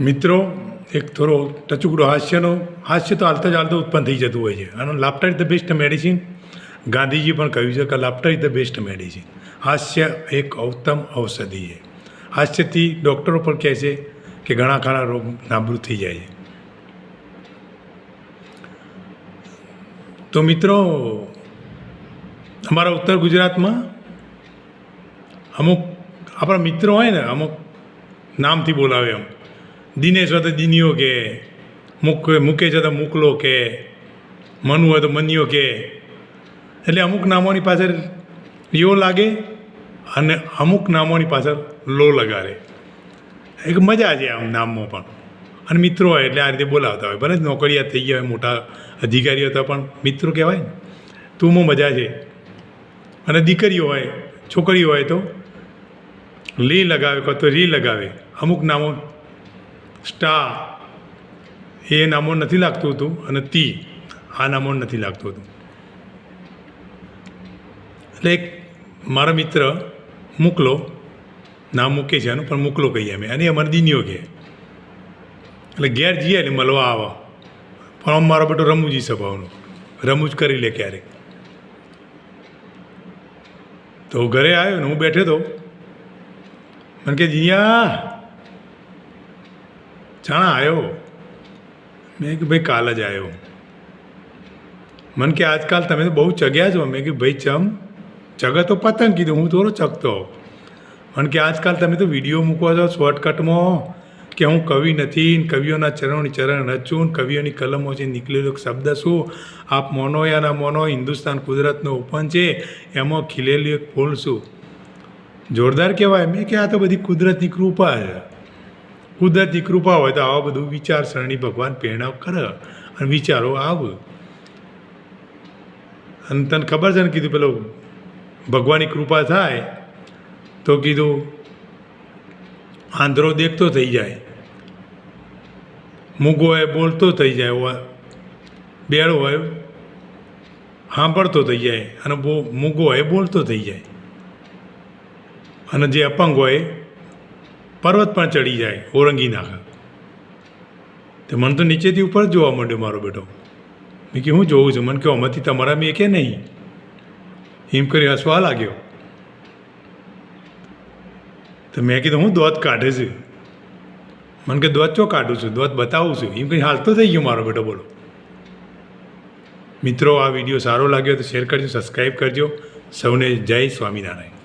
મિત્રો એક થોડો ટચુકડો હાસ્ય તો હાલતા ચાલતો ઉત્પન્ન થઈ જતું હોય છે અને laughter is the best medicine. Gandhiji પણ કહ્યું છે કે laughter is the best medicine. હાસ્ય એક ઉત્તમ ઔષધિ છે. હાસ્યથી ડૉક્ટરો પણ કહે છે કે ઘણા ખરા રોગ નાબૂદ થઈ જાય છે. તો મિત્રો અમારા ઉત્તર ગુજરાતમાં અમુક આપણા મિત્રો હોય ને, અમુક નામથી બોલાવે, એમ દિનેશ હોય તો દિનિયો કે, મુકેશ હોય તો મુકલો કે, મનુ હોય તો મનિયો કે. એટલે અમુક નામોની પાછળ યો લાગે અને અમુક નામોની પાછળ લો લગાડે. એક મજા છે આમ નામમાં પણ. અને મિત્રો હોય એટલે આ રીતે બોલાવતા હોય. ભલે નોકરિયાત થઈ ગયા હોય, મોટા અધિકારીઓ હતા, પણ મિત્રો કહેવાય ને, તુંમાં મજા છે. અને દીકરીઓ હોય, છોકરીઓ હોય તો લી લગાવે કાં તો રી લગાવે. અમુક નામો સ્ટા એ નામો નથી લાગતું હતું અને તી આ નામો નથી લાગતું હતું. એટલે એક મારા મિત્ર મુકલો, નામ મૂકે છે એનું, પણ મુકલો કહીએ અમે, અને અમારે દિનિયો કહે. એટલે ઘેર જઈએ એટલે મળવા આવે, પણ આમ મારો બેટો રમૂજી સ્વભાવનો, રમૂજ કરી લે ક્યારેક. તો ઘરે આવ્યો ને હું બેઠો તો મને કે જીયા જાણા આવ્યો. મેં કે ભાઈ કાલ જ આવ્યો. મને કે આજકાલ તમે તો બહુ ચગ્યા છો. મેં કે ભાઈ ચમ ચગે તો પતંગ કીધું, હું થોડો ચગતો. મને કે આજકાલ તમે તો વિડીયો મૂકો છો શોર્ટકટમાં કે હું કવિ નથી, કવિઓના ચરણ રચું, કવિઓની કલમો છે નીકળેલો શબ્દ શું, આપ મોનો યા ના મોનો, હિન્દુસ્તાન કુદરતનો ઉપન છે, એમાં ખીલેલું એક ફૂલ શું. જોરદાર કહેવાય. મેં કે આ તો બધી કુદરતની કૃપા છે. કુદરતની કૃપા હોય તો આવા બધું વિચારસરણી ભગવાન પ્રેરણા કરે અને વિચારો આવ. અને તને ખબર છે ને, કીધું પેલો ભગવાનની કૃપા થાય તો કીધું આંધળો દેખતો થઈ જાય, મૂગો હોય બોલતો થઈ જાય, બેડો હોય સાંભળતો થઈ જાય, અને મૂગો હોય બોલતો થઈ જાય, અને જે અપંગ હોય પર્વત પણ ચડી જાય, ઓરંગી નાખે. તો મને તો નીચેથી ઉપર જ જોવા માંડ્યો મારો બેટો. મેં કે હું જોઉં છું. મને કહો આમાંથી તમારા મેં કે નહીં, એમ કરી હસવા લાગ્યો. તો મેં કીધું હું દોત કાઢે છે. મને કે દોત ચો કાઢું છું, દોત બતાવું છું. એમ કંઈ હાલતો થઈ ગયો મારો બેટો. બોલો મિત્રો, આ વિડીયો સારો લાગ્યો તો શેર કરજો, સબસ્ક્રાઈબ કરજો. સૌને જય સ્વામિનારાયણ.